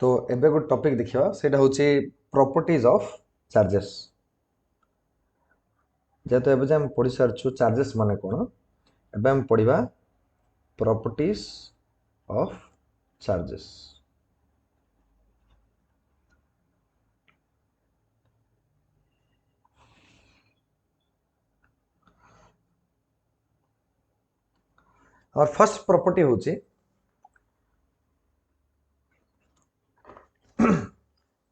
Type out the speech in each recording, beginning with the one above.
तो एबे गोटे टॉपिक देखिए सेटा होची प्रॉपर्टीज ऑफ चार्जेस। जेहेतु एबे हम पढ़ी सारछु चार्जेस माने कोन, एबे हम पढ़िबा प्रॉपर्टीज ऑफ चार्जेस। और फर्स्ट प्रॉपर्टी होची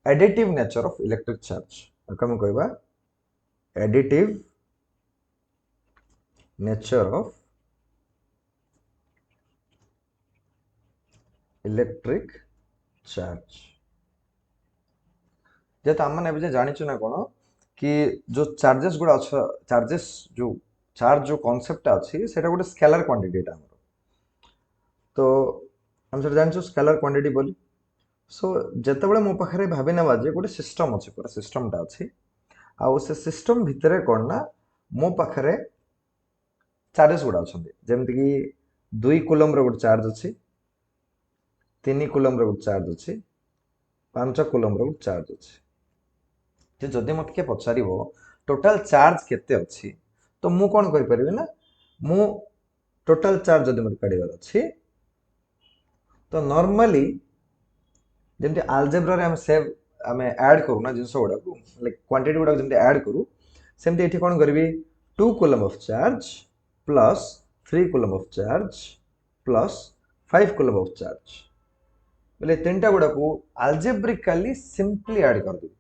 additive nature of electric charge. कम कहबा additive nature of electric charge. जेहेतु आम मैंने जानिछु ना कोन कि जो चार्जेस गुड़ा अच्छा चार्जेस जो चार्ज जो कॉन्सेप्ट अच्छी सेटा गोटे स्केलर क्वांटिटी टा हमर। तो हम सर जानछु स्केलर क्वांटिटी बोली। सो जेतेबेले मो पाखरे भाबी नेबा जे गोटे सिस्टम अछि, पूरा सिस्टम टा अछि आ से सिस्टम भितरे कोन ना मो पाखरे चार्जेस गुड़ा अछंती, जेमति कि 2 कूलम रो गोटे चार्ज अछि, 3 कूलम रो गोटे चार्ज अछि, 5 कूलम रो गोटे चार्ज अछि। जे जदि मते के पचारिबो टोटल चार्ज केते अछि तो मु कोन करि परिबे ना मु टोटल चार्ज जदि मते काढिबार अछि तो नॉर्मली जेमति अलजेब्रा रे हम सेव हमें ऐड करू ना जिंस गुडा को लाइक क्वांटिटी गुडा जेमति ऐड करू सेमति एठी कोन करबी 2 coulomb of charge plus 3 coulomb of charge plus 5 coulomb of charge बोले तीनटा गुडा को अलजेब्रिकली सिंपली ऐड कर दी।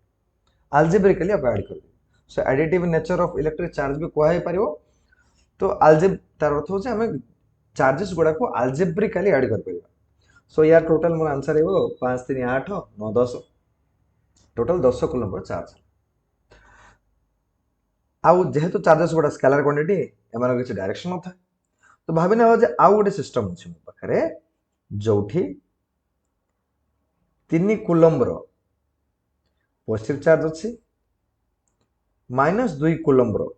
अलजेब्रिकली आप ऐड कर दी। So additive nature of electric charge भी कोहा पारिबो। तो अलजेब तार अर्थ होचे हमें चार्जेस गुडा को अलजेब्रिकली ऐड कर परिबा। सो यार टोटल मोर आंसर हेबो 5 3 8 9 10 टोटल 10 कूलम रो चार्ज। आउ जेहेतु चार्जेस गुडा स्केलर क्वांटिटी एमार किछ डायरेक्शन नथा तो भाबिने हो जे आउ गोटे सिस्टम अछि मो पाखरे जोठी 3 कूलम रो पॉजिटिव चार्ज अछि -2 कूलम रो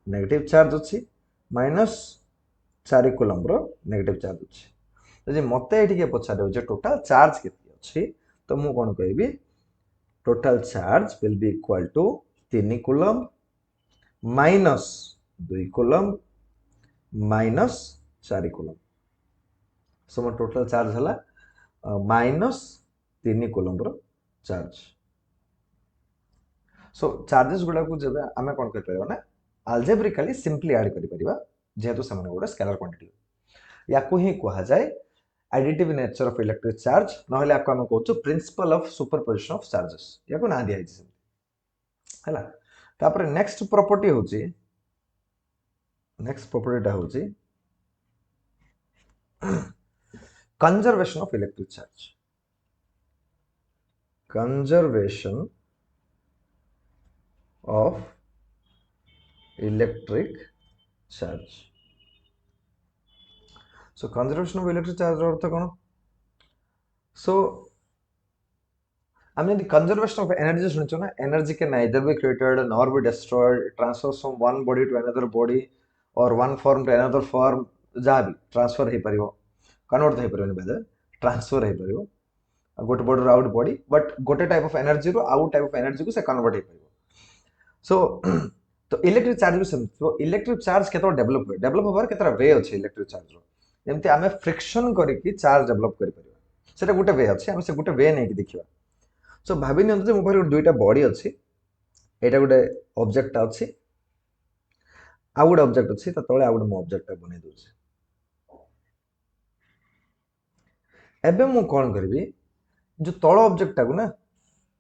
नेगेटिव चार्ज अछि -4 कूलम रो नेगेटिव चार्ज अछि। जे मते एठी के पछारे जे टोटल चार्ज केते अछि तो मु कोन कहबी total charge will be equal to 3 coulomb -2 coulomb -4 coulomb. So मोर टोटल चार्ज हला -3 कूलम रो चार्ज। सो चार्जेस गुडा को जब आमे कोन कर परबा ना अलजेब्रिकली सिंपली ऐड करि परिबा जेहेतु समान गोटे स्केलर क्वांटिटी याकू ही कहा जाए additive nature of electric charge नहले आपको हम कहउछु principle of superposition of charges याकू ना दिया हिची हला। तापर नेक्स्ट प्रॉपर्टी टा होची conservation of electric charge. Conservation of electric charge. So conservation of electric charge अर्थ कौन? So I mean the conservation of energy सुनिचो ना energy can neither be created nor be destroyed, transfers from one body to another body or one form to another form जहाँ भी transfer हो परिबो convert हो परिबो बेदर transfer हो परिबो गोटे body रो आउट बॉडी बट गोटे टाइप ऑफ एनर्जी रो आउट टाइप ऑफ एनर्जी को से कन्वर्ट हो परिबो। सो तो इलेक्ट्रिक चार्ज भी सेम तो इलेक्ट्रिक चार्ज केतो डेवलप होबार केतरा वे अछि इलेक्ट्रिक चार्ज रो जेमति हमें फ्रिक्शन करी कि चार्ज डेवलप करि परिबा सेटा गुटे वे अछि हम से गुटे वे नै कि देखिबा। सो भाबी नियंतु जे मोबाइल दुईटा बॉडी अछि एटा गुटे ऑब्जेक्ट अछि आ गुटे ऑब्जेक्ट अछि त तळे आ गुटे मो ऑब्जेक्ट बनै दोछि। एबे मु कोन करबी जो तळ ऑब्जेक्ट को ना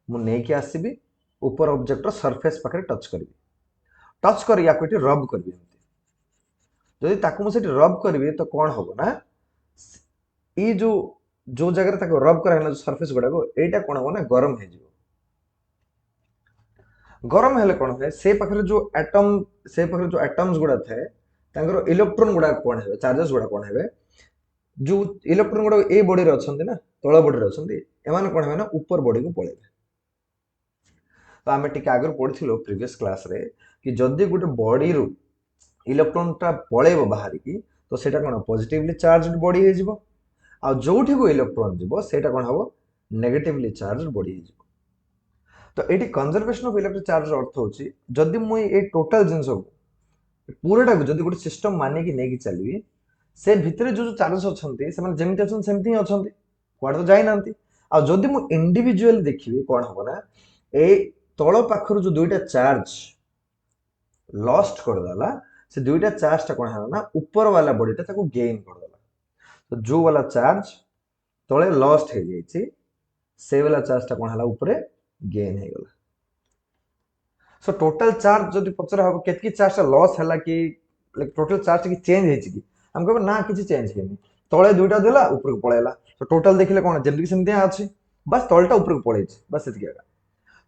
मु नै कि आसीबी ऊपर ऑब्जेक्ट रो सरफेस पाखरे टच करबी टच कर या कोठी रब करबी जदि ताकू मु सेठी रब करबी तो कोन होबो ना ई जो जगह ताको रब कराइना जो सरफेस गुडा को एटा कोन होबो ना गरम हे जिवो। गरम हेले कोन होय से पाखरे जो एटम्स गुडा थाए तांकर इलेक्ट्रॉन गुडा कोन हेबे चार्जेस गुडा कोन हेबे जो इलेक्ट्रॉन गुडा ए बॉडी रे अछंती ना तळ बॉडी रे अछंती एमान कोन हेबे ना ऊपर बॉडी को पळेबे। तो आमे टिके आगर पढिथिलो प्रीवियस क्लास रे कि जदि गुटे बॉडी रो इलेक्ट्रॉन टा पळेबो बाहर की तो सेटा कोन पॉजिटिवली चार्ज्ड बॉडी हे जिवो आ जोठी को इलेक्ट्रॉन जिवो सेटा कोन हबो नेगेटिवली चार्ज बढ़ी तो ये conservation of electric charge earth होची जदि मुई ए टोटल जिंस को पूराटा जदि गोटे सिस्टम मानिकी नहीं चलिए से भितर जो चार्जेस अच्छे से जमी अच्छा सेमती ही अच्छा कुआड़े तो जाना आ जदि मु इंडिविजुअली देखिए कौन हम ना ए तल पाखर जो दुईटा चार्ज लॉस्ट करदेला से दुईटा चार्ज टा कौन है ना ऊपर वाला बॉडीटा गेन करदेला तो जो वाला चार्ज तले लॉस्ट हो जाइए से वाला चार्ज टा कौन है ऊपर गेन हो गला सो टोटल चार्ज जदि पचरा हम केतकी चार्ज लॉस है कि टोटल चार्ज की चेंज है कि हम कह ना किसी चेंज होनी तले दुईटा देला ऊपर को पळेला तो टोटल देखले कौन जमी सेमती अच्छी बस तलटा ऊपर को पड़े बस ये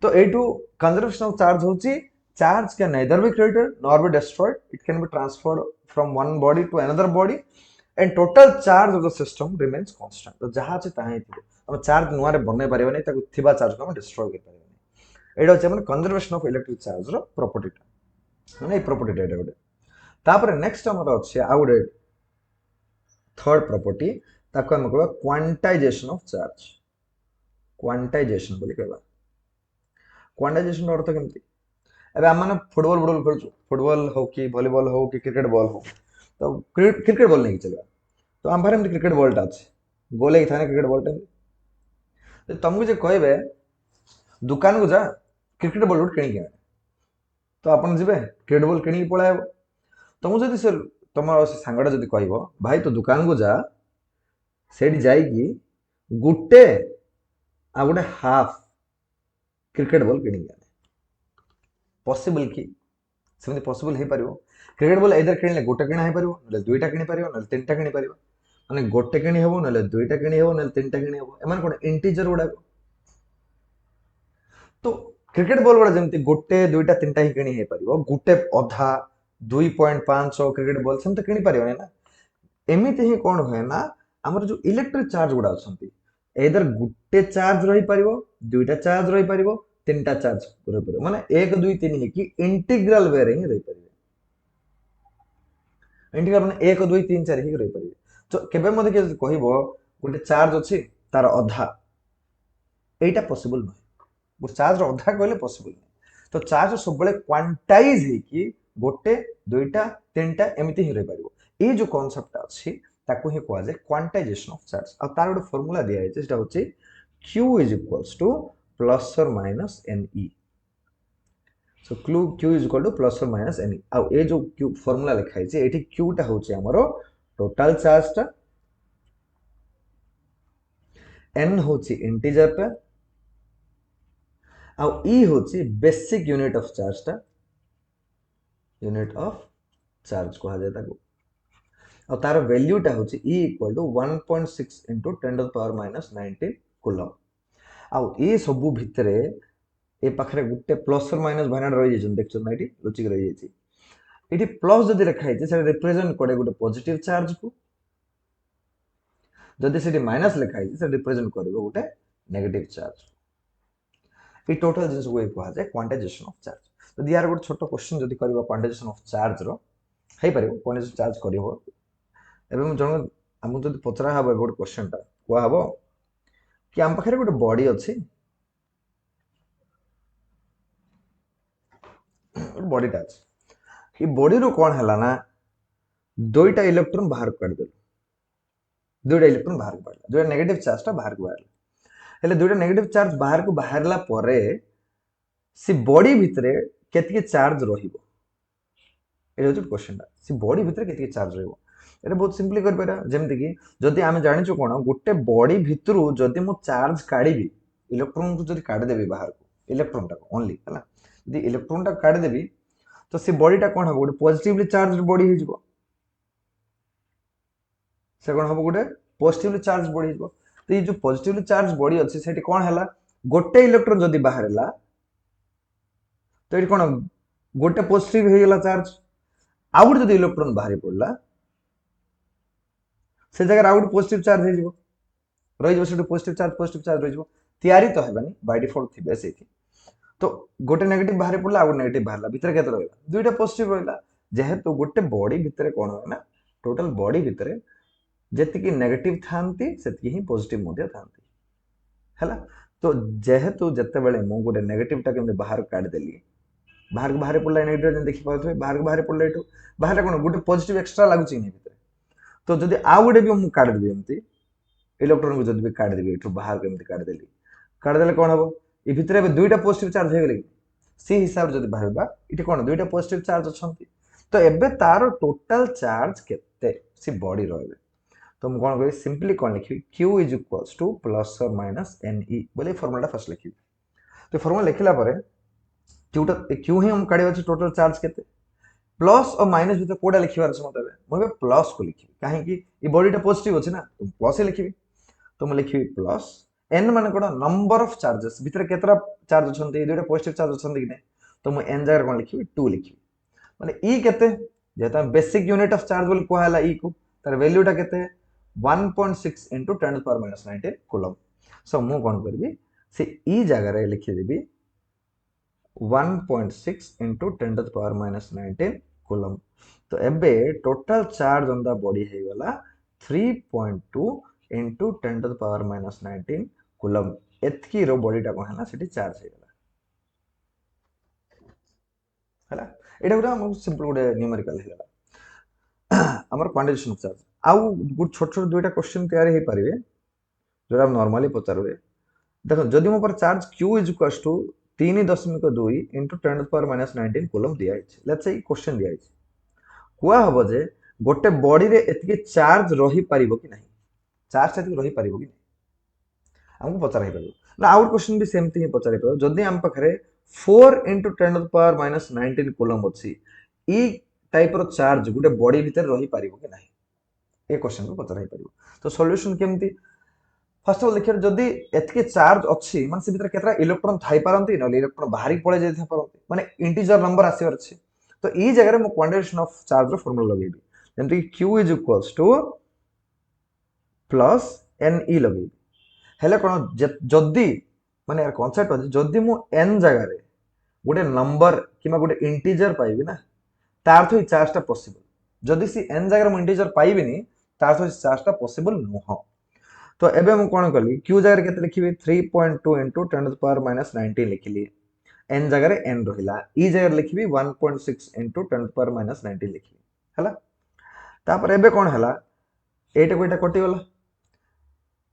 तो यू कंजर्वेशन ऑफ चार्ज होची charge can neither be created nor be destroyed it can be transferred from one body to another body and total charge of the system remains constant तो जहाँ अच्छे ताही थी हम चार्ज नुआ रे बनने पारिबा नहीं ताको थिबा चार्ज को हम डिस्ट्रॉय कर पारिबा एडा होचे माने कंजर्वेशन ऑफ इलेक्ट्रिक चार्ज रो प्रॉपर्टी माने ए प्रॉपर्टी एडा गोटे तापर नेक्स्ट हमर अछि आ गोटे थर्ड प्रॉपर्टी ताको हम कहबा क्वांटाइजेशन ऑफ चार्ज क्वांटाइजेशन बोली कहबा क्वांटाइजेशन अर्थ केमती अबे हम माने फुटबॉल फुटबॉल खेलु फुटबॉल हो कि वॉलीबॉल हो कि क्रिकेट बॉल हो तो क्रिकेट बॉल नहीं चलेगा तो हम पारे क्रिकेट बॉलटा अच्छे गोले था क्रिकेट बॉलटा तो तुमको जो कहबे दुकान को जा क्रिकेट बॉल गोटे किणी तो आपन जी क्रिकेट बॉल किणी पलाइब तुमको जब से तुम सांगटा जब कह भाई तो दुकान को जा से जाइकी गोटे आ गोटे हाफ क्रिकेट बॉल किणी पॉसिबल कि सेमती पॉसिबल हो पार क्रिकेट बॉल इधर किणले गोटे किणा हो पार ना दुईटा किणी पार ना तीन टा किणी पार माने गोटे किणी हो ना दुईटा किणी हो ना तीन टा किणी हो एमान कोन इंटीजर गुडा तो क्रिकेट बॉल गुडा जमती गोटे दुईटा तीन टा ही किणी हो पार गोटे अधा 2.5 क्रिकेट बॉल सेमते किणी पार ना एमिति ही कौन हुए ना आमर जो इलेक्ट्रिक चार्ज गुडा अछंती एदर गोटे चार्ज रही पारिबो दुईटा चार्ज रही पारिबो तीनटा चार्ज रही पारिबो माने 1 2 3 ही कि इंटीग्रल वे रे ही रही पारिबो इंटीग्रल माने 1 2 3 4 ही रही पारिबो तो केबे मधे के कहबो गोटे चार्ज अछि तार अधा एटा पॉसिबल न गोटे चार्ज रो अधा कहले पॉसिबल न तो चार्ज सब बळे क्वांटाइज हे कि गोटे दुईटा तीनटा एमिति ही रही पारिबो ए जो कांसेप्ट अछि ताको ही कहवा जाय क्वांटाइजेशन ऑफ चार्ज आ तार गोटे फार्मूला दिया है सेटा होची q is equals to plus or minus ne so q is equal to plus or minus ne आ ए जो q फार्मूला लिखा है एठी q टा होची हमरो टोटल चार्ज टा n होची इंटीजर टा आ e होची बेसिक यूनिट ऑफ चार्ज टा यूनिट ऑफ चार्ज कहा जाय ताको और तार वैल्यूटा होची E equal to 1.6 into 10 to the power minus 19 coulomb आउ ए सबु भितरे ए पाखरे गुटे प्लस और माइनस भाइना रही जाय देखछन ना एटी लॉजिक रही जाय एटी प्लस जदी रखा है से रिप्रेजेंट करे गुटे पॉजिटिव चार्ज को जदी सेटी माइनस लिखा है से रिप्रेजेंट करबो गुटे नेगेटिव चार्ज ए टोटल जिंस को कहा जाय क्वांटाइजेशन ऑफ चार्ज जदी यार गुटे छोटो क्वेश्चन जदी करबा क्वांटाइजेशन ऑफ चार्ज रो हे परिबो क्वांटाइजेशन चार्ज करबो एवं जन आमको जब पचरा हम गोटे क्वेश्चन टा कह हम कि आम पाखे गोटे बॉडी अच्छी बॉडीटा अच्छी ये बॉडी रू कौन है ना दुईटा इलेक्ट्रॉन बाहर काढ़देल दुईटा इलेक्ट्रॉन बाहर बाहर दुईटा नेगेटिव चार्ज टा बाहर को बाहर हेले दुईटा नेगेटिव चार्ज बाहर को बाहरला परे सी बॉडी भितरे केतके चार्ज रहिबो एटा जो क्वेश्चन टा सी बॉडी भितरे केतके चार्ज रहिबो एटा बहुत सिंपली कर पारा जेमति कि जदि आमे जानिचो कोन गोटे बॉडी भितरु जदि मो चार्ज काढीबी इलेक्ट्रॉन को जदि काढी देबी बाहर को इलेक्ट्रॉन टा ओनली हला जदि इलेक्ट्रॉन टा काढी देबी तो से बॉडी टा कोन हो गोटे पॉजिटिवली चार्ज बॉडी हो जिवो से कोन हो गोटे पॉजिटिवली चार्ज बॉडी हो तो ये जो पॉजिटिवली चार्ज बॉडी अछि सेठी कोन हला गोटे इलेक्ट्रॉन जदि बाहरला तो एठी कोन गोटे पॉजिटिव हे गेला चार्ज आ गोटे जदि इलेक्ट्रॉन बाहरी पड़ला से जगह आउट पॉजिटिव चार्ज हे जिवो रही जिवो से पॉजिटिव चार्ज रही जिवो तयारी तो हेबानी बाय डिफॉल्ट थिबे सेठी तो गोटे नेगेटिव बाहरी पड़ला आउट नेगेटिव बाहरला भीतर केते रहला दुईटा पॉजिटिव रहला जेहेतु गोटे बॉडी भीतर कोन हो ना टोटल बॉडी भीतर जेति की नेगेटिव थांती सेति ही पॉजिटिव मध्ये थांती है। तो जेहेतु जिते बड़े मु गोटे नेगेटिव टा केमती बाहर काढ़ी देली, बाहर को बाहर पड़ला नेगेटिव जेन देखि पाउथबे, बाहर को बाहर पड़ला एठू बाहर कोन गोटे पॉजिटिव एक्स्ट्रा लागुची नि भितर। तो जदि आउ गोटे भी मु काढ़ी देबी एमती इलेक्ट्रॉन को जदि भी काढ़ी देबी एठू बाहर केमती काढ़ी देली, काढ़ी देले कोन हबो ए भितर एबे दुईटा पॉजिटिव चार्ज हे गेले, सी हिसाब जदि भाबा इठी कोन दुईटा पॉजिटिव चार्ज अछंती। तो एबे तार टोटल चार्ज केते सी बॉडी रहबे। तो मु कोन करी सिंपली कोन लिखी q is equals to plus और माइनस ne बोले फॉर्मूला फर्स्ट लिखी। तो फॉर्मूला लिखला परे q ही हम काढिबा छ टोटल चार्ज केते, प्लस और माइनस भीतर कोडा लिखिबार छ मते मु प्लस को लिखी काहे कि ई बॉडीटा पॉजिटिव अछि ना, तो प्लस ही लिखिबी। तो मु लिखिबी प्लस n माने कोडा नंबर ऑफ चार्जेस भीतर केतरा चार्ज अछंती, दुटा पॉजिटिव चार्ज अछंती कि नै, तो मु n जगह कोन लिखिबी 2 लिखिबी। माने ई केते जेता बेसिक यूनिट ऑफ चार्ज बोल को हला ई को तार वैल्यूटा केते 1.6 into 10 to the power minus 19 coulomb. So मु कोन करबी से ई जगह रे लिखि देबी 1.6 into 10 to the power minus 19 coulomb. तो एबे total charge on the body हे गला 3.2 into 10 to the power minus 19 coulomb. एतकी रो बॉडीटा कोन हला सेठी चार्ज हे गला हला। एटा गुडा हम सिंपल गुडे न्यूमेरिकल हे गला हमर क्वांटिटेशन ऑफ चार्ज। आउ गुड छोट छोट दुईटा क्वेश्चन तैयारी हे पारिबे जोरा आप नॉर्मली पचारबे। देखो जदि मो पर charge q is equals to 3.2 into 10 to the power minus 19 coulomb दिया है। लेट्स से क्वेश्चन दिया है कुआ हबो जे गोटे बॉडी रे एतके चार्ज रही पारिबो कि नहीं, चार्ज एतके रही पारिबो कि नहीं हमको पचार हे पारिबो ना। आउट क्वेश्चन भी सेमती ही पचार हे पारिबो जदि हम पाखरे 4 into 10 to the power minus 19 coulomb अछि ई टाइप रो चार्ज गोटे बॉडी भीतर रही पारिबो कि नहीं, ए क्वेश्चन को पचार हे पारिबो। तो सॉल्यूशन केमती फर्स्ट ऑफ ऑल देखिए जदि एतके चार्ज अछि माने से भीतर केतरा इलेक्ट्रॉन थाई पारंती न इलेक्ट्रॉन बाहरी पळे जाय था पारंती माने इंटीजर नंबर आसीवर अछि। तो ई जगह रे मो क्वांटिटेशन ऑफ चार्ज रो फार्मूला लगेबी जेंति q is equals to plus ne लगेबी। हेले कोन जदि माने यार कांसेप्ट अछि जदि मो n जगह रे गोटे नंबर किमा गोटे इंटीजर पाइबी ना तार तो चार्ज ता पॉसिबल, जदि सी n जगह मो इंटीजर पाइबिनी तार तो चार्ज ता पॉसिबल नुह। तो एबे मु कोन करली q जगह केते लिखिबी 3.2 into 10 to the power minus 19 लिखिली, n जगह रे n रहिला, ई जगह लिखिबी 1.6 into 10 to the power minus 19 लिखिबी हला। तापर एबे कोन हला एटा कोइटा कटि गला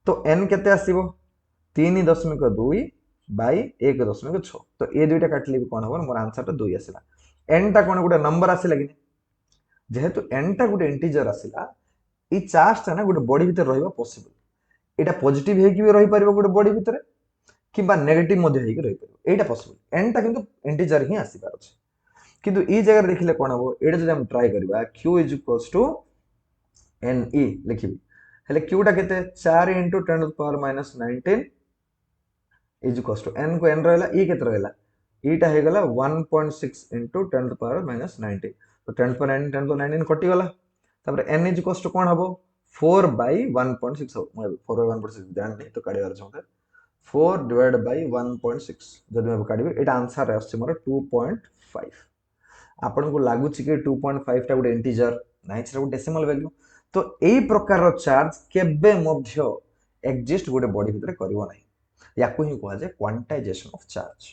तो n केते आसीबो 3.2 बाय 1.6 तो ए दुइटा काटली भी कोन हबो मोर आंसर ता 2 आसीला। n टा कोन गुटे नंबर आसीला कि जेहेतु n टा गुटे इंटीजर आसीला ई चार्ज ता ना गुटे बॉडी भीतर रहइबा पॉसिबल, एटा पॉजिटिव हे कि भी रही पारिबो गुटे बॉडी भीतर किबा नेगेटिव मध्ये हे कि रही पारिबो एटा पॉसिबल। n टा किंतु इंटीजर ही आसी पार अछि किंतु ई जगह देखिले कोन हबो एटा जदि हम ट्राई करबा q is equals to ne लिखिबी हेले q टा केते 4 into 10 to the power minus 19 is equals to n को n रहला ई केते रहला ई टा हे गला 1.6 into 10 to the power minus 19 तो 10 पर 9 10 पर 19 कटि गला। तापर n इज इक्वल्स टू कोन हबो 4 by 1.6 हो मैं 4 by 1.6 जान नहीं तो काढी बार छते 4 divided by 1.6 जदि मैं काढबे एटा आंसर आछे मोर 2.5। आपन को लागु छि कि 2.5 टा गुटे इंटीजर नाही छ गुटे डेसिमल वैल्यू। तो एई प्रकार रो चार्ज केबे मध्य एग्जिस्ट गुटे बॉडी भीतर करिवो नाही, याकू ही कहै जे क्वांटाइजेशन ऑफ चार्ज।